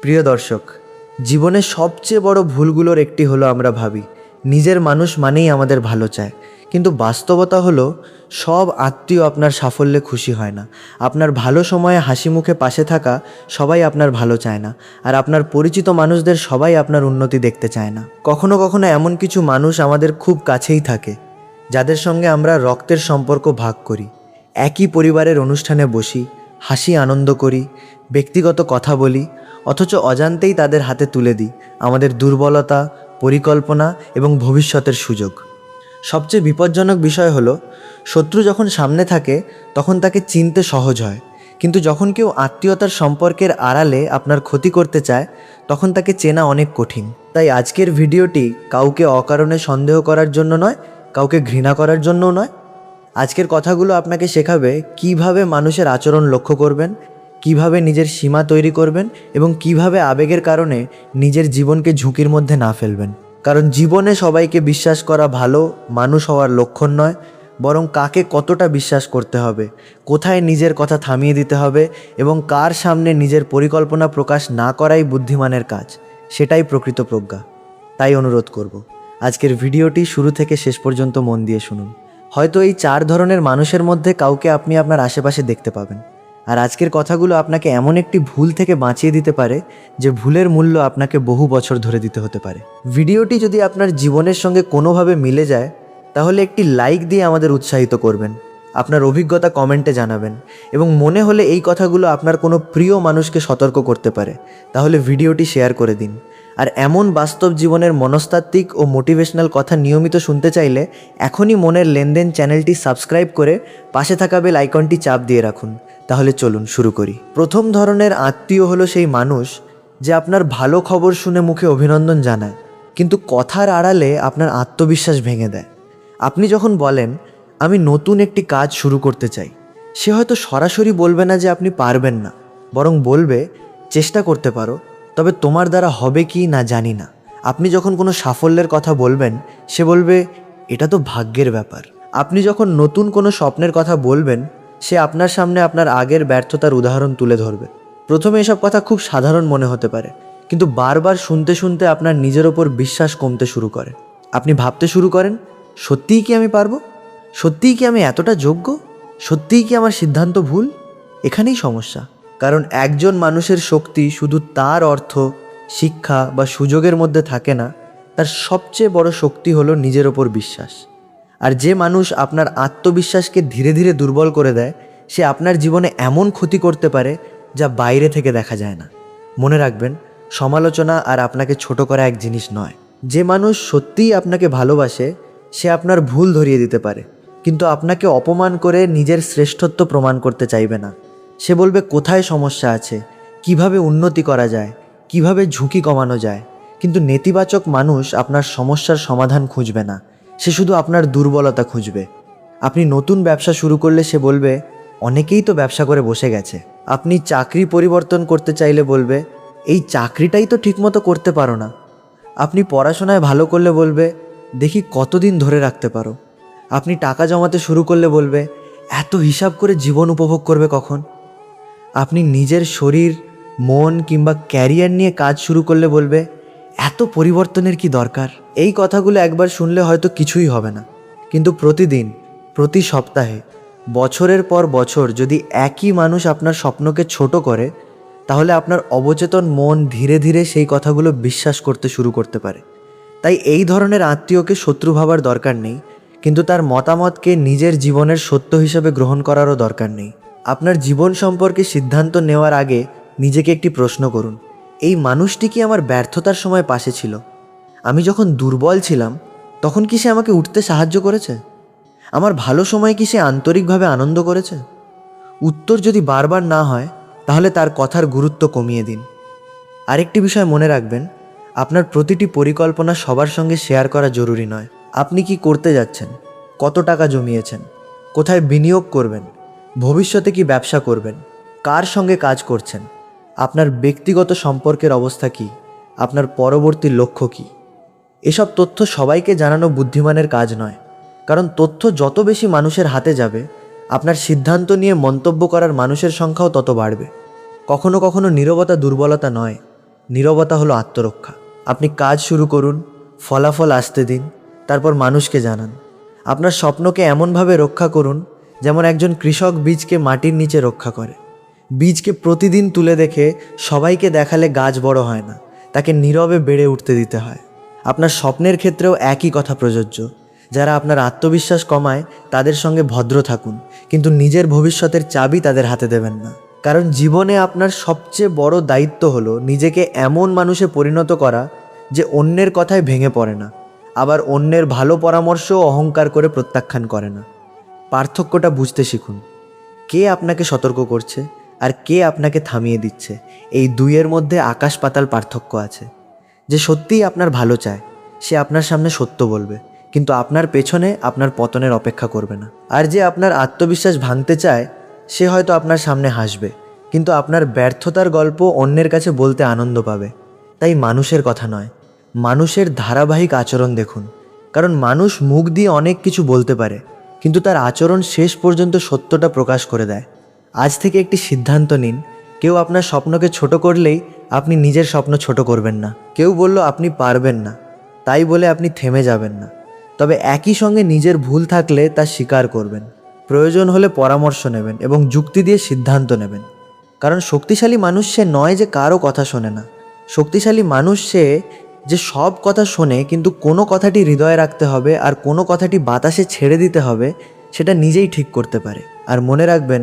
প্রিয় দর্শক, জীবনের সবচেয়ে বড় ভুলগুলোর একটি হলো আমরা ভাবি নিজের মানুষ মানেই আমাদের ভালো চায়। কিন্তু বাস্তবতা হলো সব আত্মীয় আপনার সাফল্যে খুশি হয় না। আপনার ভালো সময়ে হাসি মুখে পাশে থাকা সবাই আপনার ভালো চায় না। আর আপনার পরিচিত মানুষদের সবাই আপনার উন্নতি দেখতে চায় না। কখনো কখনো এমন কিছু মানুষ আমাদের খুব কাছেই থাকে, যাদের সঙ্গে আমরা রক্তের সম্পর্ক ভাগ করি, একই পরিবারের অনুষ্ঠানে বসি, হাসি আনন্দ করি, ব্যক্তিগত কথা বলি, অথচ অজান্তেই তাদের হাতে তুলে দিই আমাদের দুর্বলতা, পরিকল্পনা এবং ভবিষ্যতের সুযোগ। সবচেয়ে বিপজ্জনক বিষয় হলো, শত্রু যখন সামনে থাকে তখন তাকে চিনতে সহজ হয়, কিন্তু যখন কেউ আত্মীয়তার সম্পর্কের আড়ালে আপনার ক্ষতি করতে চায় তখন তাকে চেনা অনেক কঠিন। তাই আজকের ভিডিওটি কাউকে অকারণে সন্দেহ করার জন্য নয়, কাউকে ঘৃণা করার জন্যও নয়। আজকের কথাগুলো আপনাকে শেখাবে কিভাবে মানুষের আচরণ লক্ষ্য করবেন, কিভাবে নিজের সীমা তৈরি করবেন এবং কিভাবে আবেগের কারণে নিজের জীবনকে ঝুঁকির মধ্যে না ফেলবেন। কারণ জীবনে সবাইকে বিশ্বাস করা ভালো মানুষ হওয়ার লক্ষণ নয়, বরং কাকে কতটা বিশ্বাস করতে হবে, কোথায় নিজের কথা থামিয়ে দিতে হবে এবং কার সামনে নিজের পরিকল্পনা প্রকাশ না করাই বুদ্ধিমানের কাজ, সেটাই প্রকৃত প্রজ্ঞা। তাই অনুরোধ করব, আজকের ভিডিওটি শুরু থেকে শেষ পর্যন্ত মন দিয়ে শুনুন। হয়তো এই 4 ধরনের মানুষের মধ্যে কাউকে আপনি আপনার আশেপাশে দেখতে পাবেন। আর আজকের কথাগুলো আপনাকে এমন একটি ভুল থেকে বাঁচিয়ে দিতে পারে যে ভুলের মূল্য আপনাকে বহু বছর ধরে দিতে হতে পারে। ভিডিওটি যদি আপনার জীবনের সঙ্গে কোনোভাবে মিলে যায় তাহলে একটি লাইক দিয়ে আমাদের উৎসাহিত করবেন, আপনার অভিজ্ঞতা কমেন্টে জানাবেন এবং মনে হলে এই কথাগুলো আপনার কোনো প্রিয় মানুষকে সতর্ক করতে পারে তাহলে ভিডিওটি শেয়ার করে দিন। আর এমন বাস্তব জীবনের মনস্তাত্ত্বিক ও মোটিভেশনাল কথা নিয়মিত শুনতে চাইলে এখনই মনের লেনদেন চ্যানেলটি সাবস্ক্রাইব করে পাশে থাকা বেল আইকনটি চাপ দিয়ে রাখুন। তাহলে চলুন শুরু করি। প্রথম ধরনের আত্মীয় হলো সেই মানুষ যে আপনার ভালো খবর শুনে মুখে অভিনন্দন জানায়, কিন্তু কথার আড়ালে আপনার আত্মবিশ্বাস ভেঙে দেয়। আপনি যখন বলেন আমি নতুন একটি কাজ শুরু করতে চাই, সে হয়তো সরাসরি বলবে না যে আপনি পারবেন না, বরং বলবে চেষ্টা করতে পারো, তবে তোমার দ্বারা হবে কি না জানি না। আপনি যখন কোনো সাফল্যের কথা বলবেন, সে বলবে এটা তো ভাগ্যের ব্যাপার। আপনি যখন নতুন কোনো স্বপ্নের কথা বলবেন, সে আপনার সামনে আপনার আগের ব্যর্থতার উদাহরণ তুলে ধরবে। প্রথমে এসব কথা খুব সাধারণ মনে হতে পারে, কিন্তু বারবার শুনতে শুনতে আপনার নিজের ওপর বিশ্বাস কমতে শুরু করে। আপনি ভাবতে শুরু করেন, সত্যিই কি আমি পারবো? সত্যিই কি আমি এতটা যোগ্য? সত্যিই কি আমার সিদ্ধান্ত ভুল? এখানেই সমস্যা। কারণ একজন মানুষের শক্তি শুধু তার অর্থ, শিক্ষা বা সুযোগের মধ্যে থাকে না, তার সবচেয়ে বড় শক্তি হলো নিজের ওপর বিশ্বাস। আর যে মানুষ আপনার আত্মবিশ্বাসকে ধীরে ধীরে দুর্বল করে দেয়, সে আপনার জীবনে এমন ক্ষতি করতে পারে যা বাইরে থেকে দেখা যায় না। মনে রাখবেন, সমালোচনা আর আপনাকে ছোট করা এক জিনিস নয়। যে মানুষ সত্যিই আপনাকে ভালোবাসে, সে আপনার ভুল ধরিয়ে দিতে পারে, কিন্তু আপনাকে অপমান করে নিজের শ্রেষ্ঠত্ব প্রমাণ করতে চাইবে না। সে বলবে কোথায় সমস্যা আছে, কিভাবে উন্নতি করা যায়, কিভাবে ঝুঁকি কমানো যায়। কিন্তু নেতিবাচক মানুষ আপনার সমস্যার সমাধান খুঁজবে না, সে শুধু আপনার দুর্বলতা খুঁজবে। আপনি নতুন ব্যবসা শুরু করলে সে বলবে অনেকেই তো ব্যবসা করে বসে গেছে। আপনি চাকরি পরিবর্তন করতে চাইলে বলবে এই চাকরিটাই তো ঠিকমতো করতে পারো না। আপনি পড়াশোনায় ভালো করলে বলবে দেখি কতদিন ধরে রাখতে পারো। আপনি টাকা জমাতে শুরু করলে বলবে এত হিসাব করে জীবন উপভোগ করবে কখন। আপনি নিজের শরীর, মন কিংবা ক্যারিয়ার নিয়ে কাজ শুরু করলে বলবে এত পরিবর্তনের কি দরকার। এই কথাগুলো একবার শুনলে হয়তো কিছুই হবে না, কিন্তু প্রতিদিন, প্রতি সপ্তাহে, বছরের পর বছর যদি একই মানুষ আপনার স্বপ্নকে ছোট করে, তাহলে আপনার অবচেতন মন ধীরে ধীরে সেই কথাগুলো বিশ্বাস করতে শুরু করতে পারে। তাই এই ধরনের আত্মীয়কে শত্রু ভাবার দরকার নেই, কিন্তু তার মতামতকে নিজের জীবনের সত্য হিসেবে গ্রহণ করারও দরকার নেই। আপনার জীবন সম্পর্কে সিদ্ধান্ত নেওয়ার আগে নিজেকে একটি প্রশ্ন করুন, এই মানুষটি কি আমার ব্যর্থতার সময় পাশে ছিল? আমি যখন দুর্বল ছিলাম তখন কি সে আমাকে উঠতে সাহায্য করেছে? আমার ভালো সময় কি সে আন্তরিকভাবে আনন্দ করেছে? উত্তর যদি বারবার না হয়, তাহলে তার কথার গুরুত্ব কমিয়ে দিন। আরেকটি বিষয় মনে রাখবেন, আপনার প্রতিটি পরিকল্পনা সবার সঙ্গে শেয়ার করা জরুরি নয়। আপনি কি করতে যাচ্ছেন, কত টাকা জমিয়েছেন, কোথায় বিনিয়োগ করবেন, ভবিষ্যতে কি ব্যবসা করবেন, কার সঙ্গে কাজ করছেন, আপনার ব্যক্তিগত সম্পর্কের অবস্থা কী, আপনার পরবর্তী লক্ষ্য কী, এসব তথ্য সবাইকে জানানো বুদ্ধিমানের কাজ নয়। কারণ তথ্য যত বেশি মানুষের হাতে যাবে, আপনার সিদ্ধান্ত নিয়ে মন্তব্য করার মানুষের সংখ্যাও তত বাড়বে। কখনো কখনো নীরবতা দুর্বলতা নয়, নীরবতা হলো আত্মরক্ষা। আপনি কাজ শুরু করুন, ফলাফল আসতে দিন, তারপর মানুষকে জানান। আপনার স্বপ্নকে এমনভাবে রক্ষা করুন যেমন একজন কৃষক বীজকে মাটির নিচে রক্ষা করে। বীজকে প্রতিদিন তুলে দেখে সবাইকে দেখালে গাছ বড় হয় না, তাকে নীরবে বেড়ে উঠতে দিতে হয়। আপনার স্বপ্নের ক্ষেত্রেও একই কথা প্রযোজ্য। যারা আপনার আত্মবিশ্বাস কমায় তাদের সঙ্গে ভদ্র থাকুন, কিন্তু নিজের ভবিষ্যতের চাবি তাদের হাতে দেবেন না। কারণ জীবনে আপনার সবচেয়ে বড় দায়িত্ব হলো নিজেকে এমন মানুষে পরিণত করা যে অন্যের কথায় ভেঙে পড়ে না, আবার অন্যের ভালো পরামর্শও অহংকার করে প্রত্যাখ্যান করে না। পার্থক্যটা বুঝতে শিখুন। কে আপনাকে সতর্ক করছে আর কে আপনাকে থামিয়ে দিচ্ছে, এই দুইয়ের মধ্যে আকাশ পাতাল পার্থক্য আছে। যে সত্যিই আপনার ভালো চায় সে আপনার সামনে সত্য বলবে, কিন্তু আপনার পেছনে আপনার পতনের অপেক্ষা করবে না। আর যে আপনার আত্মবিশ্বাস ভাঙতে চায় সে হয়তো আপনার সামনে হাসবে, কিন্তু আপনার ব্যর্থতার গল্প অন্যের কাছে বলতে আনন্দ পাবে। তাই মানুষের কথা নয়, মানুষের ধারাবাহিক আচরণ দেখুন। কারণ মানুষ মুখ দিয়ে অনেক কিছু বলতে পারে, কিন্তু তার আচরণ শেষ পর্যন্ত সত্যটা প্রকাশ করে দেয়। আজ থেকে একটি সিদ্ধান্ত নিন, কেউ আপনার স্বপ্নকে ছোট করলেই আপনি নিজের স্বপ্ন ছোট করবেন না। কেউ বলল আপনি পারবেন না, তাই বলে আপনি থেমে যাবেন না। তবে একই সঙ্গে নিজের ভুল থাকলে তা স্বীকার করবেন, প্রয়োজন হলে পরামর্শ নেবেন এবং যুক্তি দিয়ে সিদ্ধান্ত নেবেন। কারণ শক্তিশালী মানুষ সে নয় যে কারো কথা শোনে না। শক্তিশালী মানুষ সে যে সব কথা শোনে, কিন্তু কোনো কথাটি হৃদয়ে রাখতে হবে আর কোনো কথাটি বাতাসে ছেড়ে দিতে হবে সেটা নিজেই ঠিক করতে পারে। আর মনে রাখবেন,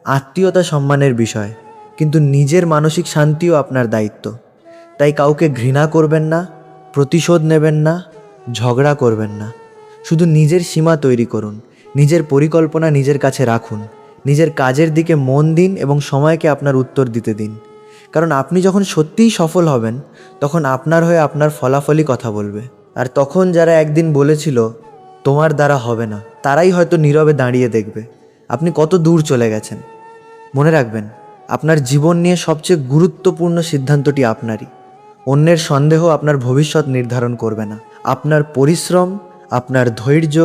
আত্মীয়তা সম্মানের বিষয়, কিন্তু নিজের মানসিক শান্তিও আপনার দায়িত্ব। তাই কাউকে ঘৃণা করবেন না, প্রতিশোধ নেবেন না, ঝগড়া করবেন না। শুধু নিজের সীমা তৈরি করুন, নিজের পরিকল্পনা নিজের কাছে রাখুন, নিজের কাজের দিকে মন দিন এবং সময়কে আপনার উত্তর দিতে দিন। কারণ আপনি যখন সত্যিই সফল হবেন তখন আপনার হয়ে আপনার ফলাফলই কথা বলবে। আর তখন যারা একদিন বলেছিল তোমার দ্বারা হবে না, তারাই হয়তো নীরবে দাঁড়িয়ে দেখবে আপনি কত দূর চলে গেছেন। মনে রাখবেন, আপনার জীবন নিয়ে সবচেয়ে গুরুত্বপূর্ণ সিদ্ধান্তটি আপনারই। অন্যের সন্দেহ আপনার ভবিষ্যৎ নির্ধারণ করবে না। আপনার পরিশ্রম, আপনার ধৈর্য,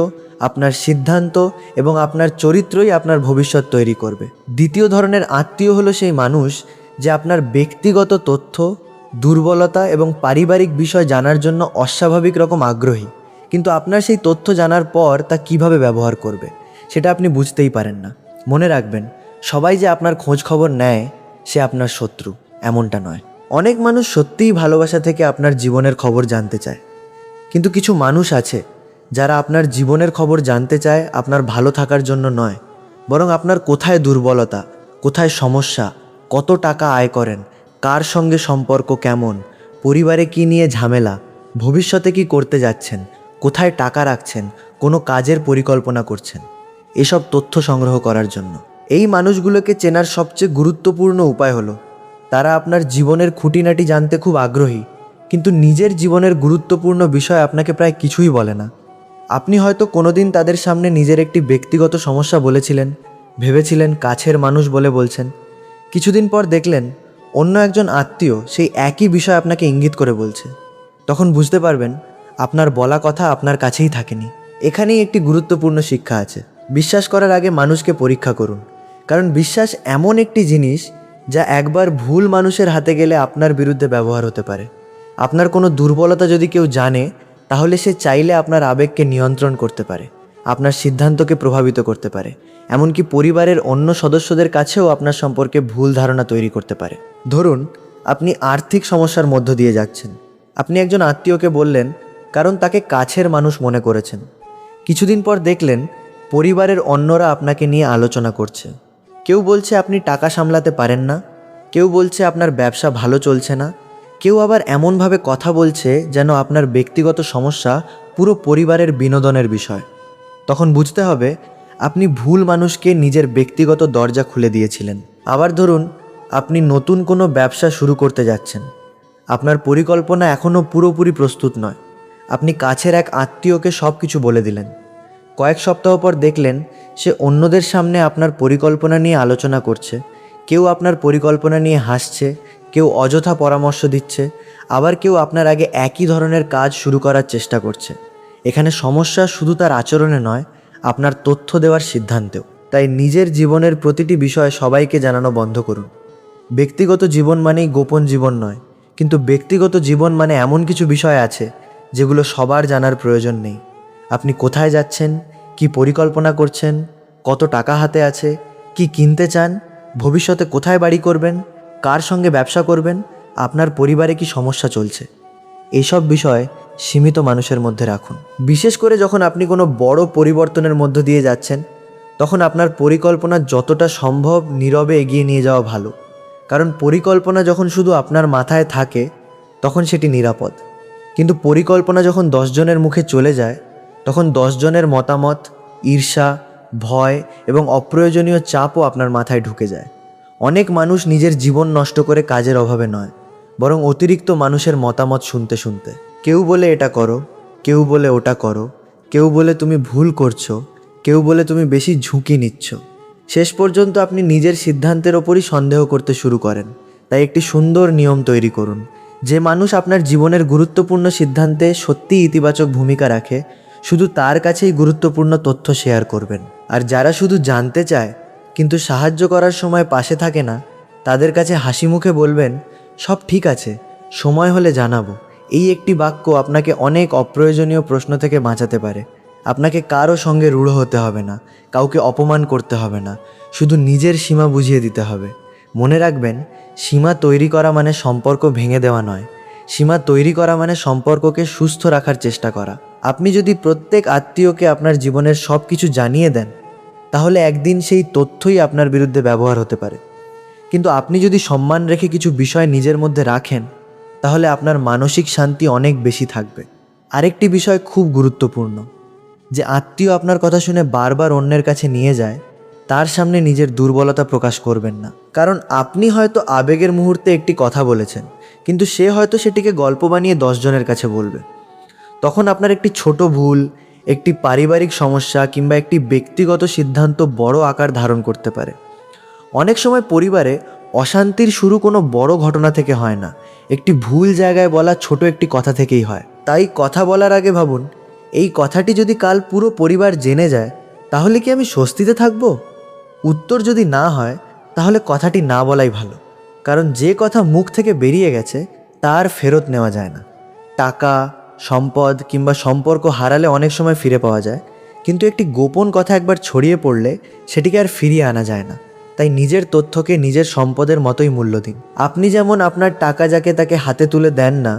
আপনার সিদ্ধান্ত এবং আপনার চরিত্রই আপনার ভবিষ্যৎ তৈরি করবে। দ্বিতীয় ধরনের আত্মীয় হলো সেই মানুষ যে আপনার ব্যক্তিগত তথ্য, দুর্বলতা এবং পারিবারিক বিষয় জানার জন্য অস্বাভাবিক রকম আগ্রহী, কিন্তু আপনার সেই তথ্য জানার পর তা কিভাবে ব্যবহার করবে সেটা আপনি বুঝতেই পারেন না। মনে রাখবেন, সবাই যে আপনার খোঁজ খবর নেয় সে আপনার শত্রু, এমনটা নয়। অনেক মানুষ সত্যিই ভালোবাসা থেকে আপনার জীবনের খবর জানতে চায়, কিন্তু কিছু মানুষ আছে যারা আপনার জীবনের খবর জানতে চায় আপনার ভালো থাকার জন্য নয়, বরং আপনার কোথায় দুর্বলতা, কোথায় সমস্যা, কত টাকা আয় করেন, কার সঙ্গে সম্পর্ক কেমন, পরিবারে কি নিয়ে ঝামেলা, ভবিষ্যতে কি করতে যাচ্ছেন, কোথায় টাকা রাখছেন, কোনো কাজের পরিকল্পনা করছেন, এসব তথ্য সংগ্রহ করার জন্য। এই মানুষগুলোকে চেনার সবচেয়ে গুরুত্বপূর্ণ উপায় হলো তারা আপনার জীবনের খুঁটিনাটি জানতে খুব আগ্রহী, কিন্তু নিজের জীবনের গুরুত্বপূর্ণ বিষয় আপনাকে প্রায় কিছুই বলে না। আপনি হয়তো কোনোদিন তাদের সামনে নিজের একটি ব্যক্তিগত সমস্যা বলেছিলেন, ভেবেছিলেন কাছের মানুষ বলে বলছেন। কিছুদিন পর দেখলেন অন্য একজন আত্মীয় সেই একই বিষয় আপনাকে ইঙ্গিত করে বলছে। তখন বুঝতে পারবেন আপনার বলা কথা আপনার কাছেই থাকেনি। এখানেই একটি গুরুত্বপূর্ণ শিক্ষা আছে। বিশ্বাস করার আগে মানুষকে পরীক্ষা করুন, কারণ বিশ্বাস এমন একটি জিনিস যা একবার ভুল মানুষের হাতে গেলে আপনার বিরুদ্ধে ব্যবহার হতে পারে। আপনার কোনো দুর্বলতা যদি কেউ জানে, তাহলে সে চাইলে আপনার আবেগকে নিয়ন্ত্রণ করতে পারে, আপনার সিদ্ধান্তকে প্রভাবিত করতে পারে, এমনকি পরিবারের অন্য সদস্যদের কাছেও আপনার সম্পর্কে ভুল ধারণা তৈরি করতে পারে। ধরুন, আপনি আর্থিক সমস্যার মধ্য দিয়ে যাচ্ছেন। আপনি একজন আত্মীয়কে বললেন কারণ তাকে কাছের মানুষ মনে করেছেন। কিছুদিন পর দেখলেন পরিবারের অন্যরা আপনাকে নিয়ে আলোচনা করছে। কেউ বলছে আপনি টাকা সামলাতে পারেন না, কেউ বলছে আপনার ব্যবসা ভালো চলছে না, কেউ আবার এমনভাবে কথা বলছে যেন আপনার ব্যক্তিগত সমস্যা পুরো পরিবারের বিনোদনের বিষয়। তখন বুঝতে হবে আপনি ভুল মানুষকে নিজের ব্যক্তিগত দরজা খুলে দিয়েছিলেন। আবার ধরুন, আপনি নতুন কোনো ব্যবসা শুরু করতে যাচ্ছেন। আপনার পরিকল্পনা এখনও পুরোপুরি প্রস্তুত নয়। আপনি কাছের এক আত্মীয়কে সব কিছু বলে দিলেন। কয়েক সপ্তাহ পর দেখলেন সে অন্যদের সামনে আপনার পরিকল্পনা নিয়ে আলোচনা করছে। কেউ আপনার পরিকল্পনা নিয়ে হাসছে, কেউ অযথা পরামর্শ দিচ্ছে, আবার কেউ আপনার আগে একই ধরনের কাজ শুরু করার চেষ্টা করছে। এখানে সমস্যা শুধু তার আচরণে নয়, আপনার তথ্য দেওয়ার সিদ্ধান্তেও। তাই নিজের জীবনের প্রতিটি বিষয় সবাইকে জানানো বন্ধ করুন। ব্যক্তিগত জীবন মানেই গোপন জীবন নয়, কিন্তু ব্যক্তিগত জীবন মানে এমন কিছু বিষয় আছে যেগুলো সবার জানার প্রয়োজন নেই। আপনি কোথায় যাচ্ছেন, কি পরিকল্পনা করছেন, কত টাকা হাতে আছে, কি কিনতে চান, ভবিষ্যতে কোথায় বাড়ি করবেন, কার সঙ্গে ব্যবসা করবেন, আপনার পরিবারে কি সমস্যা চলছে, এইসব বিষয় সীমিত মানুষের মধ্যে রাখুন। বিশেষ করে যখন আপনি কোনো বড় পরিবর্তনের মধ্য দিয়ে যাচ্ছেন, তখন আপনার পরিকল্পনা যতটা সম্ভব নীরবে এগিয়ে নিয়ে যাওয়া ভালো। কারণ পরিকল্পনা যখন শুধু আপনার মাথায় থাকে তখন সেটি নিরাপদ, কিন্তু পরিকল্পনা যখন 10 জনের মুখে চলে যায় তখন 10 জনের মতামত, ঈর্ষা, ভয় এবং অপ্রয়োজনীয় চাপও আপনার মাথায় ঢুকে যায়। অনেক মানুষ নিজের জীবন নষ্ট করে কাজের অভাবে নয়, বরং অতিরিক্ত মানুষের মতামত শুনতে শুনতে। কেউ বলে এটা করো, কেউ বলে ওটা করো, কেউ বলে তুমি ভুল করছো, কেউ বলে তুমি বেশি ঝুঁকি নিচ্ছ। শেষ পর্যন্ত আপনি নিজের সিদ্ধান্তের ওপরই সন্দেহ করতে শুরু করেন। তাই একটি সুন্দর নিয়ম তৈরি করুন। যে মানুষ আপনার জীবনের গুরুত্বপূর্ণ সিদ্ধান্তে সত্যিই ইতিবাচক ভূমিকা রাখে, শুধু তার কাছেই গুরুত্বপূর্ণ তথ্য শেয়ার করবেন। আর যারা শুধু জানতে চায় কিন্তু সাহায্য করার সময় পাশে থাকে না, তাদের কাছে হাসি মুখে বলবেন, সব ঠিক আছে, সময় হলে জানাবো। এই একটি বাক্য আপনাকে অনেক অপ্রয়োজনীয় প্রশ্ন থেকে বাঁচাতে পারে। আপনাকে কারো সঙ্গে রূঢ় হতে হবে না, কাউকে অপমান করতে হবে না, শুধু নিজের সীমা বুঝিয়ে দিতে হবে। মনে রাখবেন, সীমা তৈরি করা মানে সম্পর্ক ভেঙে দেওয়া নয়, সীমা তৈরি করা মানে সম্পর্ককে সুস্থ রাখার চেষ্টা করা। আপনি যদি প্রত্যেক আত্মীয়কে আপনার জীবনের সব কিছু জানিয়ে দেন, তাহলে একদিন সেই তথ্যই আপনার বিরুদ্ধে ব্যবহার হতে পারে। কিন্তু আপনি যদি সম্মান রেখে কিছু বিষয় নিজের মধ্যে রাখেন, তাহলে আপনার মানসিক শান্তি অনেক বেশি থাকবে। আরেকটি বিষয় খুব গুরুত্বপূর্ণ, যে আত্মীয় আপনার কথা শুনে বারবার অন্যের কাছে নিয়ে যায়, তার সামনে নিজের দুর্বলতা প্রকাশ করবেন না। কারণ আপনি হয়তো আবেগের মুহূর্তে একটি কথা বলেছেন, কিন্তু সে হয়তো সেটিকে গল্প বানিয়ে 10 জনের কাছে বলবে। তখন আপনার একটি ছোট ভুল, একটি পারিবারিক সমস্যা কিংবা একটি ব্যক্তিগত সিদ্ধান্ত বড় আকার ধারণ করতে পারে। অনেক সময় পরিবারে অশান্তির শুরু কোনো বড় ঘটনা থেকে হয় না, একটি ভুল জায়গায় বলা ছোট একটি কথা থেকেই হয়। তাই কথা বলার আগে ভাবুন, এই কথাটি যদি কাল পুরো পরিবার জেনে যায়, তাহলে কি আমি স্বস্তিতে থাকব? উত্তর যদি না হয়, তাহলে কথাটি না বলাই ভালো। কারণ যে কথা মুখ থেকে বেরিয়ে গেছে তার ফেরত নেওয়া যায় না। টাকা, সম্পদ কিংবা সম্পর্ক হারালে অনেক সময় ফিরে পাওয়া যায়, কিন্তু একটি গোপন কথা একবার ছড়িয়ে পড়লে সেটিকে আর ফিরিয়ে আনা যায় না। তাই নিজের তথ্যকে নিজের সম্পদের মতোই মূল্য দিন। আপনি যেমন আপনার টাকা যাকে তাকে হাতে তুলে দেন না,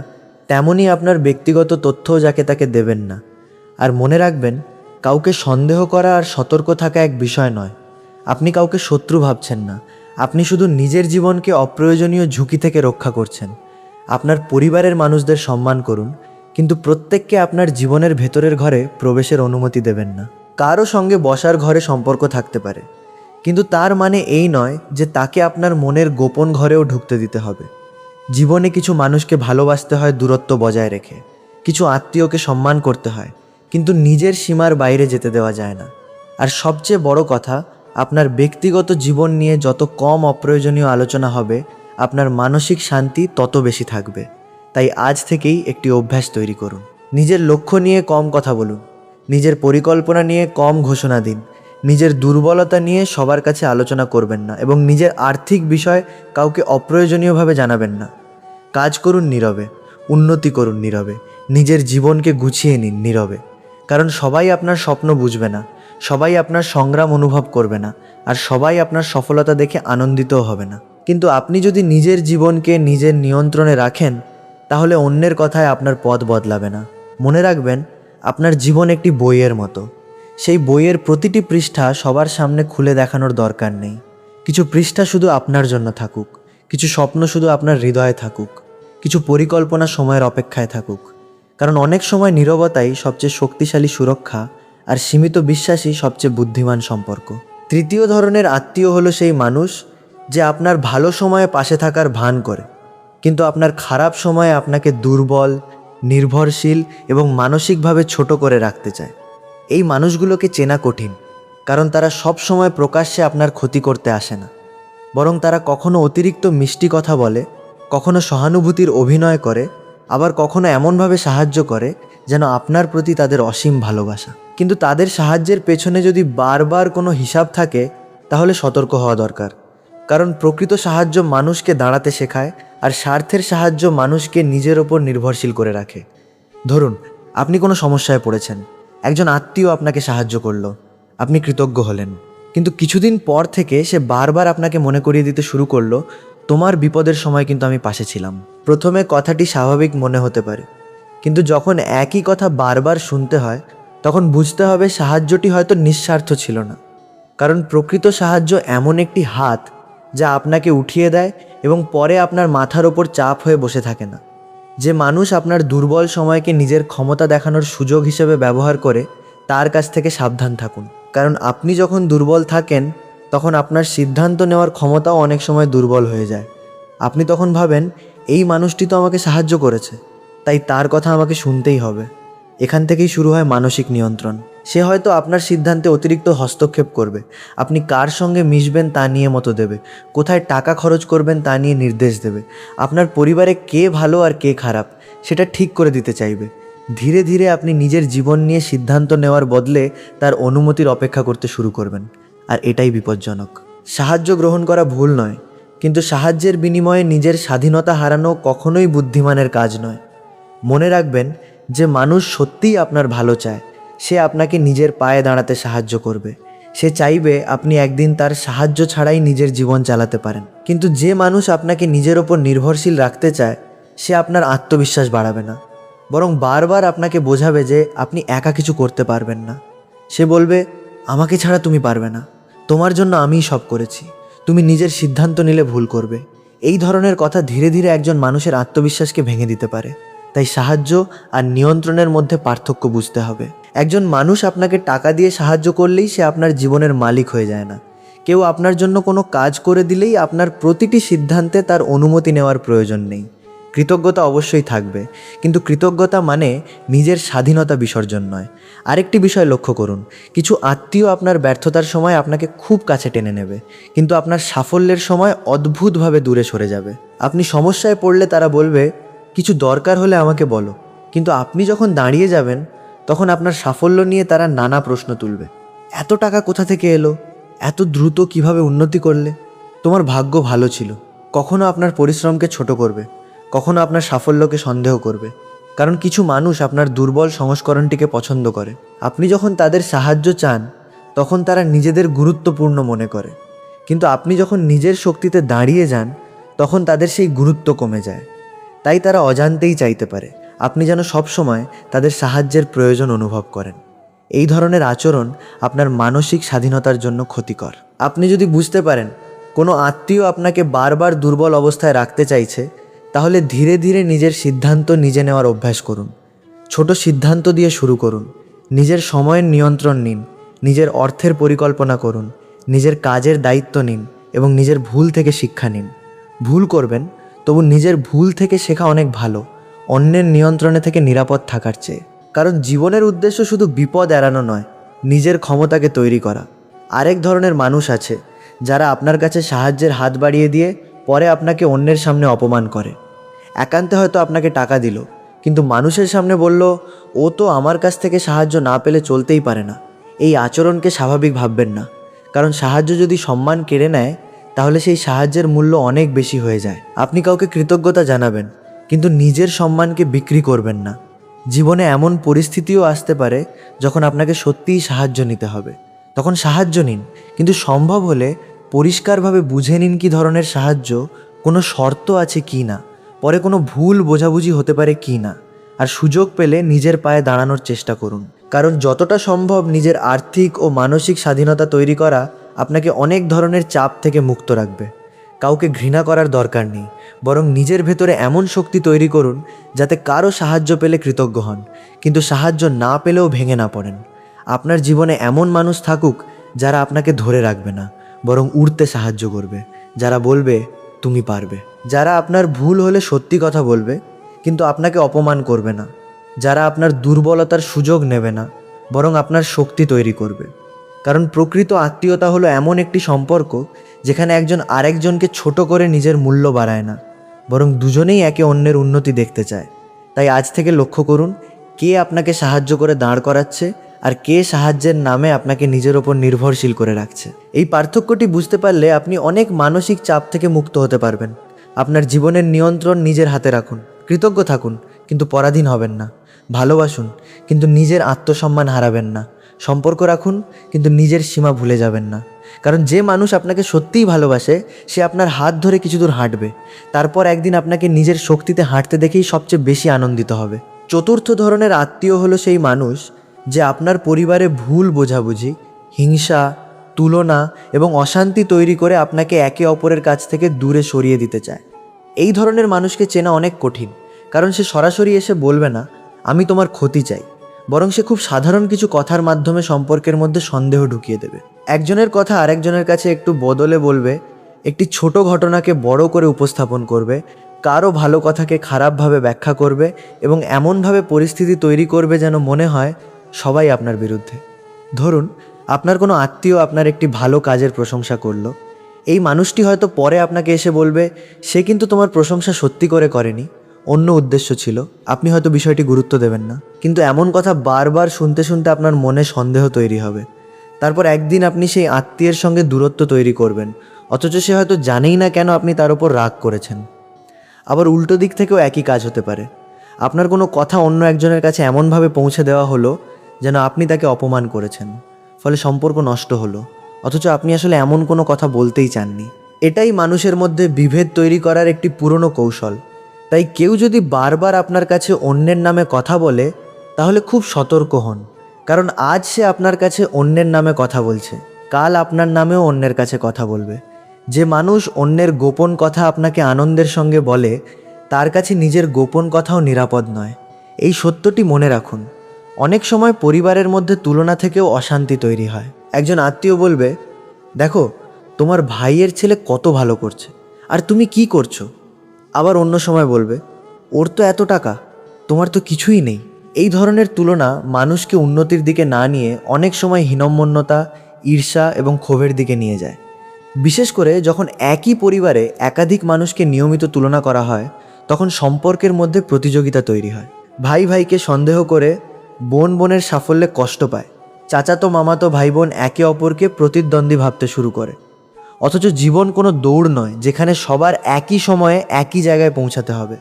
তেমনই আপনার ব্যক্তিগত তথ্যও যাকে তাকে দেবেন না। আর মনে রাখবেন, কাউকে সন্দেহ করা আর সতর্ক থাকা এক বিষয় নয়। আপনি কাউকে শত্রু ভাবছেন না, আপনি শুধু নিজের জীবনকে অপ্রয়োজনীয় ঝুঁকি থেকে রক্ষা করছেন। আপনার পরিবারের মানুষদের সম্মান করুন, কিন্তু প্রত্যেককে আপনার জীবনের ভেতরের ঘরে প্রবেশের অনুমতি দেবেন না। কারো সঙ্গে বসার ঘরে সম্পর্ক থাকতে পারে, কিন্তু তার মানে এই নয় যে তাকে আপনার মনের গোপন ঘরেও ঢুকতে দিতে হবে। জীবনে কিছু মানুষকে ভালোবাসতে হয় দূরত্ব বজায় রেখে, কিছু আত্মীয়কে সম্মান করতে হয়, কিন্তু নিজের সীমার বাইরে যেতে দেওয়া যায় না। আর সবচেয়ে বড় কথা, আপনার ব্যক্তিগত জীবন নিয়ে যত কম অপ্রয়োজনীয় আলোচনা হবে, আপনার মানসিক শান্তি তত বেশি থাকবে। তাই আজ থেকেই একটি অভ্যাস তৈরি করুন। নিজের লক্ষ্য নিয়ে কম কথা বলুন, নিজের পরিকল্পনা নিয়ে কম ঘোষণা দিন, নিজের দুর্বলতা নিয়ে সবার কাছে আলোচনা করবেন না, এবং নিজের আর্থিক বিষয় কাউকে অপ্রয়োজনীয়ভাবে জানাবেন না। কাজ করুন নীরবে, উন্নতি করুন নীরবে, নিজের জীবনকে গুছিয়ে নিন নীরবে। কারণ সবাই আপনার স্বপ্ন বুঝবে না, সবাই আপনার সংগ্রাম অনুভব করবে না, আর সবাই আপনার সফলতা দেখে আনন্দিতও হবে না। কিন্তু আপনি যদি নিজের জীবনকে নিজের নিয়ন্ত্রণে রাখেন, তাহলে অন্যের কথায় আপনার পথ বদলাবে না। মনে রাখবেন, আপনার জীবন একটি বইয়ের মতো। সেই বইয়ের প্রতিটি পৃষ্ঠা সবার সামনে খুলে দেখানোর দরকার নেই। কিছু পৃষ্ঠা শুধু আপনার জন্য থাকুক, কিছু স্বপ্ন শুধু আপনার হৃদয়ে থাকুক, কিছু পরিকল্পনা সময়ের অপেক্ষায় থাকুক। কারণ অনেক সময় নীরবতাই সবচেয়ে শক্তিশালী সুরক্ষা, আর সীমিত বিশ্বাসই সবচেয়ে বুদ্ধিমান সম্পর্ক। তৃতীয় ধরনের আত্মীয় হলো সেই মানুষ যে আপনার ভালো সময়ে পাশে থাকার ভান করে, কিন্তু আপনার খারাপ সময়ে আপনাকে দুর্বল, নির্ভরশীল এবং মানসিকভাবে ছোট করে রাখতে চায়। এই মানুষগুলোকে চেনা কঠিন, কারণ তারা সব সময় প্রকাশ্যে আপনার ক্ষতি করতে আসে না, বরং তারা কখনো অতিরিক্ত মিষ্টি কথা বলে, কখনো সহানুভূতির অভিনয় করে, আবার কখনো এমনভাবে সাহায্য করে যেন আপনার প্রতি তাদের অসীম ভালোবাসা। কিন্তু তাদের সাহায্যের পেছনে যদি বারবার কোনো হিসাব থাকে, তাহলে সতর্ক হওয়া দরকার। কারণ প্রকৃত সাহায্য মানুষকে দাঁড়াতে শেখায়, আর স্বার্থের সাহায্য মানুষকে নিজের ওপর নির্ভরশীল করে রাখে। ধরুন, আপনি কোনো সমস্যায় পড়েছেন, একজন আত্মীয় আপনাকে সাহায্য করলো, আপনি কৃতজ্ঞ হলেন, কিন্তু কিছুদিন পর থেকে সে বারবার আপনাকে মনে করিয়ে দিতে শুরু করলো, তোমার বিপদের সময় কিন্তু আমি পাশে ছিলাম। প্রথমে কথাটি স্বাভাবিক মনে হতে পারে, কিন্তু যখন একই কথা বারবার শুনতে হয়, তখন বুঝতে হবে সাহায্যটি হয়তো নিঃস্বার্থ ছিল না। কারণ প্রকৃত সাহায্য এমন একটি হাত যা আপনাকে উঠিয়ে দেয় এবং পরে আপনার মাথার ওপর চাপ হয়ে বসে থাকে না। যে মানুষ আপনার দুর্বল সময়কে নিজের ক্ষমতা দেখানোর সুযোগ হিসেবে ব্যবহার করে, তার কাছ থেকে সাবধান থাকুন। কারণ আপনি যখন দুর্বল থাকেন, তখন আপনার সিদ্ধান্ত নেওয়ার ক্ষমতাও অনেক সময় দুর্বল হয়ে যায়। আপনি তখন ভাবেন, এই মানুষটি তো আমাকে সাহায্য করেছে, তাই তার কথা আমাকে শুনতেই হবে। এখান থেকেই শুরু হয় মানসিক নিয়ন্ত্রণ। সে হয়তো আপনার সিদ্ধান্তে অতিরিক্ত হস্তক্ষেপ করবে, আপনি কার সঙ্গে মিশবেন তা নিয়ে মতো দেবে, কোথায় টাকা খরচ করবেন তা নিয়ে নির্দেশ দেবে, আপনার পরিবারে কে ভালো আর কে খারাপ সেটা ঠিক করে দিতে চাইবে। ধীরে ধীরে আপনি নিজের জীবন নিয়ে সিদ্ধান্ত নেওয়ার বদলে তার অনুমতির অপেক্ষা করতে শুরু করবেন, আর এটাই বিপজ্জনক। সাহায্য গ্রহণ করা ভুল নয়, কিন্তু সাহায্যের বিনিময়ে নিজের স্বাধীনতা হারানো কখনোই বুদ্ধিমানের কাজ নয়। মনে রাখবেন, যে মানুষ সত্যিই আপনার ভালো চায়, সে আপনাকে নিজের পায়ে দাঁড়াতে সাহায্য করবে। সে চাইবে আপনি একদিন তার সাহায্য ছাড়াই নিজের জীবন চালাতে পারেন। কিন্তু যে মানুষ আপনাকে নিজের ওপর নির্ভরশীল রাখতে চায়, সে আপনার আত্মবিশ্বাস বাড়াবে না, বরং বারবার আপনাকে বোঝাবে যে আপনি একা কিছু করতে পারবেন না। সে বলবে, আমাকে ছাড়া তুমি পারবে না, তোমার জন্য আমিই সব করেছি, তুমি নিজের সিদ্ধান্ত নিলে ভুল করবে। এই ধরনের কথা ধীরে ধীরে একজন মানুষের আত্মবিশ্বাসকে ভেঙে দিতে পারে। তাই সাহায্য আর নিয়ন্ত্রণের মধ্যে পার্থক্য বুঝতে হবে। একজন মানুষ আপনাকে টাকা দিয়ে সাহায্য করলেই সে আপনার জীবনের মালিক হয়ে যায় না। কেউ আপনার জন্য কোনো কাজ করে দিলেই আপনার প্রতিটি সিদ্ধান্তে তার অনুমতি নেওয়ার প্রয়োজন নেই। কৃতজ্ঞতা অবশ্যই থাকবে, কিন্তু কৃতজ্ঞতা মানে নিজের স্বাধীনতা বিসর্জন নয়। আরেকটি বিষয় লক্ষ্য করুন, কিছু আত্মীয় আপনার ব্যর্থতার সময় আপনাকে খুব কাছে টেনে নেবে, কিন্তু আপনার সাফল্যের সময় অদ্ভুতভাবে দূরে সরে যাবে। আপনি সমস্যায় পড়লে তারা বলবে, কিছু দরকার হলে আমাকে বলো, কিন্তু আপনি যখন দাঁড়িয়ে যাবেন, তখন আপনার সাফল্য নিয়ে তারা নানা প্রশ্ন তুলবে। এত টাকা কোথা থেকে এলো, এত দ্রুত কিভাবে উন্নতি করলে, তোমার ভাগ্য ভালো ছিল। কখনো আপনার পরিশ্রমকে ছোট করবে, কখনো আপনার সাফল্যকে সন্দেহ করবে। কারণ কিছু মানুষ আপনার দুর্বল সংস্করণটিকে পছন্দ করে। আপনি যখন তাদের সাহায্য চান, তখন তারা নিজেদের গুরুত্বপূর্ণ মনে করে, কিন্তু আপনি যখন নিজের শক্তিতে দাঁড়িয়ে যান, তখন তাদের সেই গুরুত্ব কমে যায়। তাই তারা অজান্তেই চাইতে পারে আপনি যেন সবসময় তাদের সাহায্যের প্রয়োজন অনুভব করেন। এই ধরনের আচরণ আপনার মানসিক স্বাধীনতার জন্য ক্ষতিকর। আপনি যদি বুঝতে পারেন কোনো আত্মীয় আপনাকে বারবার দুর্বল অবস্থায় রাখতে চাইছে, তাহলে ধীরে ধীরে নিজের সিদ্ধান্ত নিজে নেওয়ার অভ্যাস করুন। ছোট সিদ্ধান্ত দিয়ে শুরু করুন। নিজের সময়ের নিয়ন্ত্রণ নিন, নিজের অর্থের পরিকল্পনা করুন, নিজের কাজের দায়িত্ব নিন এবং নিজের ভুল থেকে শিক্ষা নিন। ভুল করবেন, তবু নিজের ভুল থেকে শেখা অনেক ভালো, অন্যের নিয়ন্ত্রণে থেকে নিরাপদ থাকার চেয়ে। কারণ জীবনের উদ্দেশ্য শুধু বিপদ এড়ানো নয়, নিজের ক্ষমতাকে তৈরি করা। আরেক ধরনের মানুষ আছে যারা আপনার কাছে সাহায্যের হাত বাড়িয়ে দিয়ে পরে আপনাকে অন্যের সামনে অপমান করে। একান্তে হয়তো আপনাকে টাকা দিল, কিন্তু মানুষের সামনে বলল, ও তো আমার কাছ থেকে সাহায্য না পেলে চলতেই পারে না। এই আচরণকে স্বাভাবিক ভাববেন না, কারণ সাহায্য যদি সম্মান কেড়ে নেয়, তাহলে সেই সাহায্যের মূল্য অনেক বেশি হয়ে যায়। আপনি কাউকে কৃতজ্ঞতা জানাবেন, কিন্তু নিজের সম্মানকে বিক্রি করবেন না। জীবনে এমন পরিস্থিতিও আসতে পারে যখন আপনাকে সত্যিই সাহায্য নিতে হবে, তখন সাহায্য নিন, কিন্তু সম্ভব হলে পরিষ্কারভাবে বুঝে নিন কী ধরনের সাহায্য, কোনো শর্ত আছে কি না, পরে কোনো ভুল বোঝাবুঝি হতে পারে কি না। আর সুযোগ পেলে নিজের পায়ে দাঁড়ানোর চেষ্টা করুন, কারণ যতটা সম্ভব নিজের আর্থিক ও মানসিক স্বাধীনতা তৈরি করা আপনাকে অনেক ধরনের চাপ থেকে মুক্ত রাখবে। কাউকে ঘৃণা করার দরকার নেই, বরং নিজের ভেতরে এমন শক্তি তৈরি করুন যাতে কারো সাহায্য পেলে কৃতজ্ঞ হন, কিন্তু সাহায্য না পেলেও ভেঙে না পড়েন। আপনার জীবনে এমন মানুষ থাকুক যারা আপনাকে ধরে রাখবে না, বরং উড়তে সাহায্য করবে, যারা বলবে তুমি পারবে, যারা আপনার ভুল হলে সত্যি কথা বলবে কিন্তু আপনাকে অপমান করবে না, যারা আপনার দুর্বলতার সুযোগ নেবে না, বরং আপনার শক্তি তৈরি করবে। কারণ প্রকৃত আত্মীয়তা হলো এমন একটি সম্পর্ক যেখানে একজন আরেকজনকে ছোট করে নিজের মূল্য বাড়ায় না, বরং দুজনেই একে অন্যের উন্নতি দেখতে চায়। তাই আজ থেকে লক্ষ্য করুন কে আপনাকে সাহায্য করে দাঁড় করাচ্ছে আর কে সাহায্যের নামে আপনাকে নিজের ওপর নির্ভরশীল করে রাখছে। এই পার্থক্যটি বুঝতে পারলে আপনি অনেক মানসিক চাপ থেকে মুক্ত হতে পারবেন। আপনার জীবনের নিয়ন্ত্রণ নিজের হাতে রাখুন। কৃতজ্ঞ থাকুন, কিন্তু পরাধীন হবেন না। ভালোবাসুন, কিন্তু নিজের আত্মসম্মান হারাবেন না। সম্পর্ক রাখুন, কিন্তু নিজের সীমা ভুলে যাবেন না। কারণ যে মানুষ আপনাকে সত্যিই ভালোবাসে সে আপনার হাত ধরে কিছু দূর হাঁটবে, তারপর একদিন আপনাকে নিজের শক্তিতে হাঁটতে দেখেই সবচেয়ে বেশি আনন্দিত হবে। চতুর্থ ধরনের আত্মীয় হলো সেই মানুষ যে আপনার পরিবারে ভুল বোঝাবুঝি, হিংসা, তুলনা এবং অশান্তি তৈরি করে আপনাকে একে অপরের কাছ থেকে দূরে সরিয়ে দিতে চায়। এই ধরনের মানুষকে চেনা অনেক কঠিন, কারণ সে সরাসরি এসে বলবে না আমি তোমার ক্ষতি চাই, বরং সে খুব সাধারণ কিছু কথার মাধ্যমে সম্পর্কের মধ্যে সন্দেহ ঢুকিয়ে দেবে। একজনের কথা আরেকজনের কাছে একটু বদলে বলবে, একটি ছোট ঘটনাকে বড় করে উপস্থাপন করবে, কারো ভালো কথাকে খারাপভাবে ব্যাখ্যা করবে এবং এমনভাবে পরিস্থিতি তৈরি করবে যেন মনে হয় সবাই আপনার বিরুদ্ধে। ধরুন আপনার কোনো আত্মীয় আপনার একটি ভালো কাজের প্রশংসা করলো। এই মানুষটি হয়তো পরে আপনাকে এসে বলবে সে কিন্তু তোমার প্রশংসা সত্যি করে করেনি, অন্য উদ্দেশ্য ছিল। আপনি হয়তো বিষয়টি গুরুত্ব দেবেন না, কিন্তু এমন কথা বারবার শুনতে শুনতে আপনার মনে সন্দেহ তৈরি হবে। তারপর একদিন আপনি সেই আত্মীয়ের সঙ্গে দূরত্ব তৈরি করবেন, অথচ সে হয়তো জানেই না কেন আপনি তার উপর রাগ করেছেন। আবার উল্টো দিক থেকেও একই কাজ হতে পারে। আপনার কোনো কথা অন্য একজনের কাছে এমনভাবে পৌঁছে দেওয়া হলো যেন আপনি তাকে অপমান করেছেন, ফলে সম্পর্ক নষ্ট হলো, অথচ আপনি আসলে এমন কোনো কথা বলতেই চাননি। এটাই মানুষের মধ্যে বিভেদ তৈরি করার একটি পুরনো কৌশল। তাই কেউ যদি বারবার আপনার কাছে অন্যের নামে কথা বলে তাহলে খুব সতর্ক হন, কারণ আজ সে আপনার কাছে অন্যের নামে কথা বলছে, কাল আপনার নামেও অন্যের কাছে কথা বলবে। যে মানুষ অন্যের গোপন কথা আপনাকে আনন্দের সঙ্গে বলে তার কাছে নিজের গোপন কথাও নিরাপদ নয়। এই সত্যটি মনে রাখুন। অনেক সময় পরিবারের মধ্যে তুলনা থেকেও অশান্তি তৈরি হয়। একজন আত্মীয় বলবে, দেখো তোমার ভাইয়ের ছেলে কত ভালো করছে আর তুমি কি করছো। আবার অন্য সময় বলবে, ওর তো এত টাকা, তোমার তো কিছুই নেই। এই ধরনের তুলনা মানুষকে উন্নতির দিকে না নিয়ে অনেক সময় হীনম্মন্যতা, ঈর্ষা এবং ক্ষোভের দিকে নিয়ে যায়। বিশেষ করে যখন একই পরিবারে একাধিক মানুষকে নিয়মিত তুলনা করা হয় তখন সম্পর্কের মধ্যে প্রতিযোগিতা তৈরি হয়। ভাই ভাইকে সন্দেহ করে, বোন বোনের সাফল্যে কষ্ট পায়, চাচাতো মামাতো ভাই বোন একে অপরকে প্রতিদ্বন্দ্বী ভাবতে শুরু করে। অথচ জীবন কোনো দৌড় নয় যেখানে সবার একই সময়ে একই জায়গায় পৌঁছাতে হবে।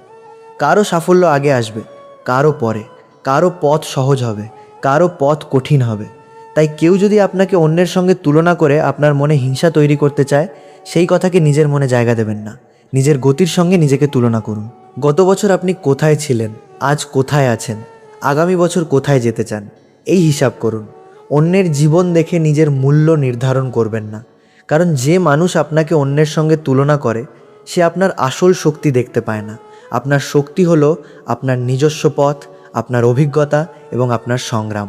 কারো সাফল্য আগে আসবে, কারো পরে, কারো পথ সহজ হবে, কারো পথ কঠিন হবে। তাই কেউ যদি আপনাকে অন্যের সঙ্গে তুলনা করে আপনার মনে হিংসা তৈরি করতে চায়, সেই কথাকে নিজের মনে জায়গা দেবেন না। নিজের গতির সঙ্গে নিজেকে তুলনা করুন। গত বছর আপনি কোথায় ছিলেন, আজ কোথায় আছেন, আগামী বছর কোথায় যেতে চান, এই হিসাব করুন। অন্যের জীবন দেখে নিজের মূল্য নির্ধারণ করবেন না, কারণ যে মানুষ আপনাকে অন্যের সঙ্গে তুলনা করে সে আপনার আসল শক্তি দেখতে পায় না। আপনার শক্তি হলো আপনার নিজস্ব পথ, আপনার অভিজ্ঞতা এবং আপনার সংগ্রাম।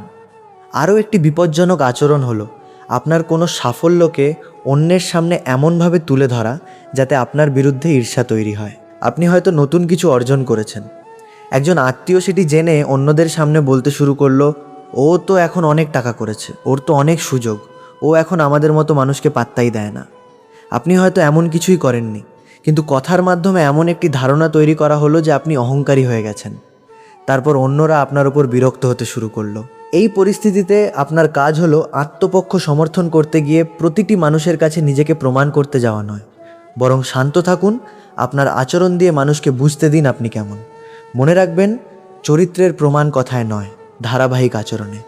আরও একটি বিপজ্জনক আচরণ হলো আপনার কোনো সাফল্যকে অন্যের সামনে এমনভাবে তুলে ধরা যাতে আপনার বিরুদ্ধে ঈর্ষা তৈরি হয়। আপনি হয়তো নতুন কিছু অর্জন করেছেন, একজন আত্মীয় সেটি জেনে অন্যদের সামনে বলতে শুরু করলো, ও তো এখন অনেক টাকা করেছে, ওর তো অনেক সুযোগ, ও এখন আমাদের মতো মানুষকে পাত্তাই দেয় না। আপনি হয়তো এমন কিছুই করেননি, কিন্তু কথার মাধ্যমে এমন একটি ধারণা তৈরি করা হলো যে আপনি অহংকারী হয়ে গেছেন। তারপর অন্যরা আপনার উপর বিরক্ত হতে শুরু করলো। এই পরিস্থিতিতে আপনার কাজ হলো আত্মপক্ষ সমর্থন করতে গিয়ে প্রতিটি মানুষের কাছে নিজেকে প্রমাণ করতে যাওয়া নয়, বরং শান্ত থাকুন। আপনার আচরণ দিয়ে মানুষকে বুঝতে দিন আপনি কেমন। মনে রাখবেন, চরিত্রের প্রমাণ কথায় নয়, ধারাবাহিক আচরণে।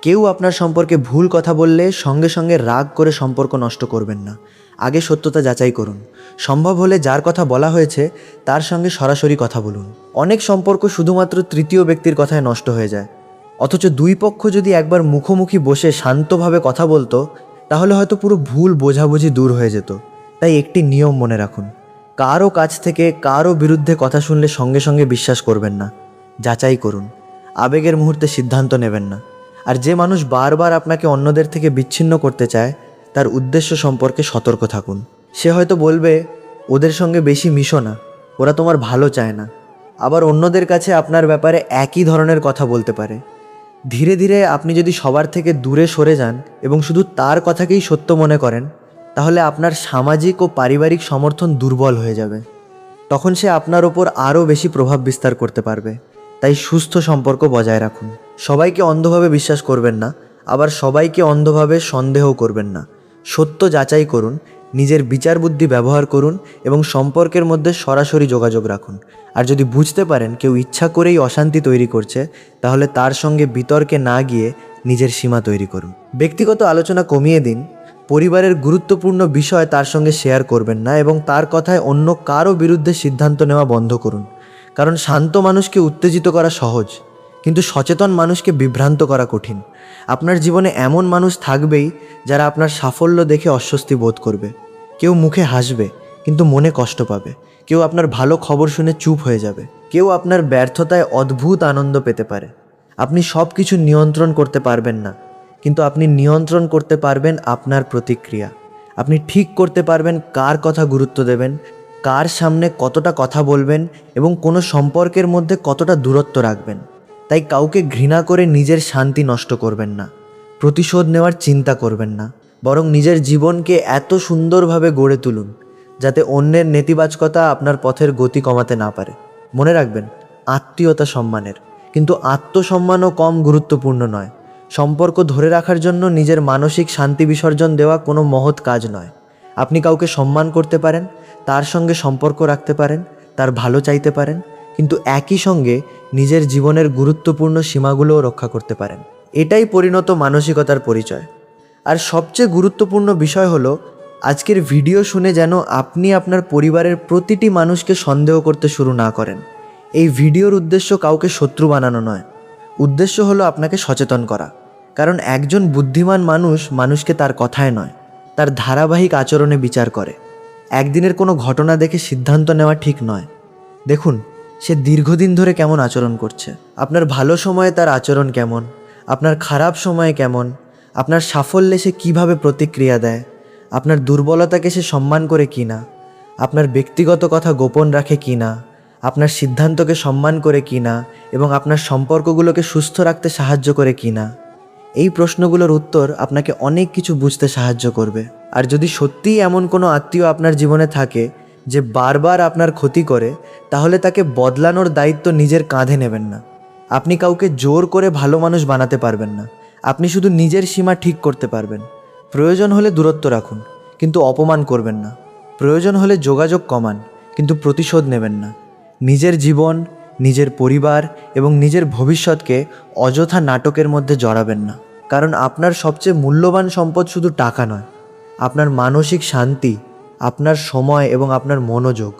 কেউ আপনার সম্পর্কে ভুল কথা বললে সঙ্গে সঙ্গে রাগ করে সম্পর্ক নষ্ট করবেন না। আগে সত্যতা যাচাই করুন। সম্ভব হলে যার কথা বলা হয়েছে তার সঙ্গে সরাসরি কথা বলুন। অনেক সম্পর্ক শুধুমাত্র তৃতীয় ব্যক্তির কথায় নষ্ট হয়ে যায়, অথচ দুই পক্ষ যদি একবার মুখোমুখি বসে শান্তভাবে কথা বলতো তাহলে হয়তো পুরো ভুল বোঝাবুঝি দূর হয়ে যেত। তাই একটি নিয়ম মনে রাখুন, কারো কাছ থেকে কারো বিরুদ্ধে কথা শুনলে সঙ্গে সঙ্গে বিশ্বাস করবেন না, যাচাই করুন। আবেগের মুহূর্তে সিদ্ধান্ত নেবেন না। আর যে মানুষ বারবার আপনাকে অন্যদের থেকে বিচ্ছিন্ন করতে চায় তার উদ্দেশ্য সম্পর্কে সতর্ক থাকুন। সে হয়তো বলবে, ওদের সঙ্গে বেশি মিশো না, ওরা তোমার ভালো চায় না। আবার অন্যদের কাছে আপনার ব্যাপারে একই ধরনের কথা বলতে পারে। ধীরে ধীরে আপনি যদি সবার থেকে দূরে সরে যান এবং শুধু তার কথাকেই সত্য মনে করেন, তাহলে আপনার সামাজিক ও পারিবারিক সমর্থন দুর্বল হয়ে যাবে। তখন সে আপনার ওপর আরও বেশি প্রভাব বিস্তার করতে পারবে। তাই সুস্থ সম্পর্ক বজায় রাখুন। সবাইকে অন্ধভাবে বিশ্বাস করবেন না, আবার সবাইকে অন্ধভাবে সন্দেহ করবেন না। সত্য যাচাই করুন, নিজের বিচার বুদ্ধি ব্যবহার করুন এবং সম্পর্কের মধ্যে সরাসরি যোগাযোগ রাখুন। আর যদি বুঝতে পারেন কেউ ইচ্ছা করেই অশান্তি তৈরি করছে, তাহলে তার সঙ্গে বিতর্কে না গিয়ে নিজের সীমা তৈরি করুন। ব্যক্তিগত আলোচনা কমিয়ে দিন। পরিবারের গুরুত্বপূর্ণ বিষয় তার সঙ্গে শেয়ার করবেন না এবং তার কথায় অন্য কারো বিরুদ্ধে সিদ্ধান্ত নেওয়া বন্ধ করুন। কারণ শান্ত মানুষকে উত্তেজিত করা সহজ, কিন্তু সচেতন মানুষকে বিভ্রান্ত করা কঠিন। আপনার জীবনে এমন মানুষ থাকবেই যারা আপনার সাফল্য দেখে অস্বস্তি বোধ করবে। কেউ মুখে হাসবে কিন্তু মনে কষ্ট পাবে। কেউ আপনার ভালো খবর শুনে চুপ হয়ে যাবে। কেউ আপনার ব্যর্থতায় অদ্ভুত আনন্দ পেতে পারে। আপনি সব কিছু নিয়ন্ত্রণ করতে পারবেন না, কিন্তু আপনি নিয়ন্ত্রণ করতে পারবেন আপনার প্রতিক্রিয়া। আপনি ঠিক করতে পারবেন কার কথা গুরুত্ব দেবেন, কার সামনে কতটা কথা বলবেন এবং কোনো সম্পর্কের মধ্যে কতটা দূরত্ব রাখবেন। তাই কাউকে ঘৃণা করে নিজের শান্তি নষ্ট করবেন না, প্রতিশোধ নেওয়ার চিন্তা করবেন না, বরং নিজের জীবনকে এত সুন্দরভাবে গড়ে তুলুন যাতে অন্যের নেতিবাচকতা আপনার পথের গতি কমাতে না পারে। মনে রাখবেন, আত্মীয়তা সম্মানের, কিন্তু আত্মসম্মানও কম গুরুত্বপূর্ণ নয়। সম্পর্ক ধরে রাখার জন্য নিজের মানসিক শান্তি বিসর্জন দেওয়া কোনো মহৎ কাজ নয়। আপনি কাউকে সম্মান করতে পারেন, তার সঙ্গে সম্পর্ক রাখতে পারেন, তার ভালো চাইতে পারেন, কিন্তু একই সঙ্গে নিজের জীবনের গুরুত্বপূর্ণ সীমাগুলোও রক্ষা করতে পারেন। এটাই পরিণত মানসিকতার পরিচয়। আর সবচেয়ে গুরুত্বপূর্ণ বিষয় হলো, আজকের ভিডিও শুনে যেন আপনি আপনার পরিবারের প্রতিটি মানুষকে সন্দেহ করতে শুরু না করেন। এই ভিডিওর উদ্দেশ্য কাউকে শত্রু বানানো নয়, উদ্দেশ্য হলো আপনাকে সচেতন করা। কারণ একজন বুদ্ধিমান মানুষ মানুষকে তার কথায় নয়, তার ধারাবাহিক আচরণে বিচার করে। একদিনের কোনো ঘটনা দেখে সিদ্ধান্ত নেওয়া ঠিক নয়। দেখুন সে দীর্ঘদিন ধরে কেমন আচরণ করছে, আপনার ভালো সময়ে তার আচরণ কেমন, আপনার খারাপ সময়ে কেমন, আপনার সাফল্যে সে কীভাবে প্রতিক্রিয়া দেয়, আপনার দুর্বলতাকে সে সম্মান করে কি না, আপনার ব্যক্তিগত কথা গোপন রাখে কি না, আপনার সিদ্ধান্তকে সম্মান করে কি না এবং আপনার সম্পর্কগুলোকে সুস্থ রাখতে সাহায্য করে কি না। এই প্রশ্নগুলোর উত্তর আপনাকে অনেক কিছু বুঝতে সাহায্য করবে। আর যদি সত্যিই এমন কোনো আত্মীয় আপনার জীবনে থাকে যে বারবার আপনার ক্ষতি করে, তাহলে তাকে বদলানোর দায়িত্ব নিজের কাঁধে নেবেন না। আপনি কাউকে জোর করে ভালো মানুষ বানাতে পারবেন না, আপনি শুধু নিজের সীমা ঠিক করতে পারবেন। প্রয়োজন হলে দূরত্ব রাখুন, কিন্তু অপমান করবেন না। প্রয়োজন হলে যোগাযোগ কমান, কিন্তু প্রতিশোধ নেবেন না। নিজের জীবন, নিজের পরিবার এবং নিজের ভবিষ্যৎকে অযথা নাটকের মধ্যে জড়াবেন না। কারণ আপনার সবচেয়ে মূল্যবান সম্পদ শুধু টাকা নয়, আপনার মানসিক শান্তি, আপনার সময় এবং আপনার মনোযোগ।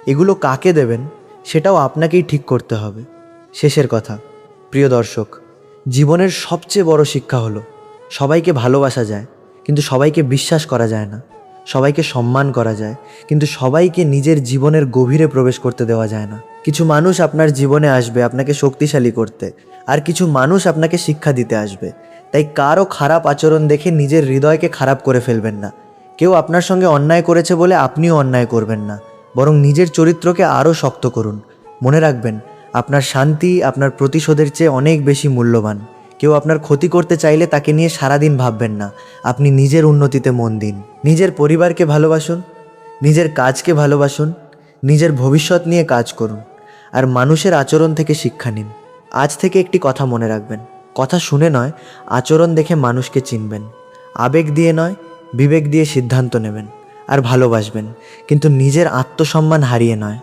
এগুলো কাকে দেবেন সেটাও আপনাকেই ঠিক করতে হবে। শেষের কথা, প্রিয় দর্শক, জীবনের সবচেয়ে বড় শিক্ষা হলো, সবাইকে ভালোবাসা যায় কিন্তু সবাইকে বিশ্বাস করা যায় না। সবাইকে সম্মান করা যায় কিন্তু সবাইকে নিজের জীবনের গভীরে প্রবেশ করতে দেওয়া যায় না। কিছু মানুষ আপনার জীবনে আসবে আপনাকে শক্তিশালী করতে, আর কিছু মানুষ আপনাকে শিক্ষা দিতে আসবে। তাই কারো খারাপ আচরণ দেখে নিজের হৃদয়কে খারাপ করে ফেলবেন না। কেউ আপনার সঙ্গে অন্যায় করেছে বলে আপনিও অন্যায় করবেন না, বরং নিজের চরিত্রকে আরও শক্ত করুন। মনে রাখবেন, আপনার শান্তি আপনার প্রতিশোধের চেয়ে অনেক বেশি মূল্যবান। কেউ আপনার ক্ষতি করতে চাইলে তাকে নিয়ে সারাদিন ভাববেন না, আপনি নিজের উন্নতিতে মন দিন। নিজের পরিবারকে ভালোবাসুন, নিজের কাজকে ভালোবাসুন, নিজের ভবিষ্যৎ নিয়ে কাজ করুন, আর মানুষের আচরণ থেকে শিক্ষা নিন। আজ থেকে একটি কথা মনে রাখবেন, কথা শুনে নয়, আচরণ দেখে মানুষকে চিনবেন। আবেগ দিয়ে নয়, বিবেক দিয়ে সিদ্ধান্ত নেবেন। আর ভালোবাসবেন, কিন্তু নিজের আত্মসম্মান হারিয়ে নয়।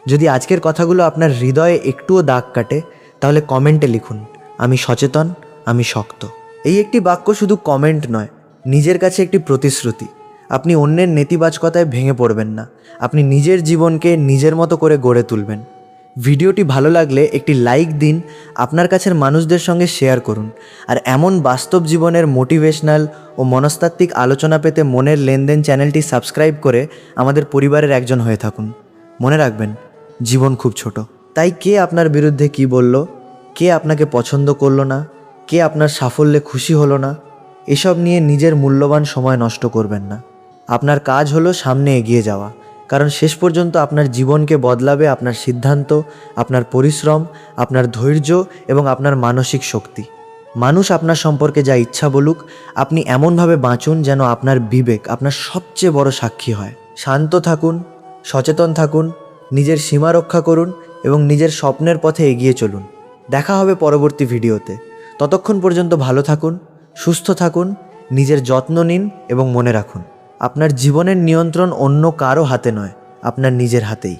যদি আজকের কথাগুলো আপনার হৃদয়ে একটুও দাগ কাটে, তাহলে কমেন্টে লিখুন, আমি সচেতন, আমি শক্ত। এই একটি বাক্য শুধু কমেন্ট নয়, নিজের কাছে একটি প্রতিশ্রুতি। আপনি অন্যের নেতিবাচকতায় ভেঙে পড়বেন না, আপনি নিজের জীবনকে নিজের মতো করে গড়ে তুলবেন। ভিডিওটি ভালো লাগলে একটি লাইক দিন, আপনার কাছের মানুষদের সঙ্গে শেয়ার করুন। আর এমন বাস্তব জীবনের মোটিভেশনাল ও মনস্তাত্ত্বিক আলোচনা পেতে মনের লেনদেন চ্যানেলটি সাবস্ক্রাইব করে আমাদের পরিবারের একজন হয়ে থাকুন। মনে রাখবেন, জীবন খুব ছোট। তাই কে আপনার বিরুদ্ধে কি বলল, কে আপনাকে পছন্দ করলো না, কে আপনার সাফল্যে খুশি হলো না, এসব নিয়ে নিজের মূল্যবান সময় নষ্ট করবেন না। আপনার কাজ হলো সামনে এগিয়ে যাওয়া, কারণ শেষ পর্যন্ত আপনার জীবনকে বদলাবে আপনার সিদ্ধান্ত, আপনার পরিশ্রম, আপনার ধৈর্য এবং আপনার মানসিক শক্তি। মানুষ আপনার সম্পর্কে যা ইচ্ছা বলুক, আপনি এমনভাবে বাঁচুন যেন আপনার বিবেক আপনার সবচেয়ে বড় সাক্ষী হয়। শান্ত থাকুন, সচেতন থাকুন, নিজের সীমা রক্ষা করুন এবং নিজের স্বপ্নের পথে এগিয়ে চলুন। দেখা হবে পরবর্তী ভিডিওতে। ততক্ষণ পর্যন্ত ভালো থাকুন, সুস্থ থাকুন, নিজের যত্ন নিন এবং মনে রাখুন, আপনার জীবনের নিয়ন্ত্রণ অন্য কারো হাতে নয়, আপনার নিজের হাতেই।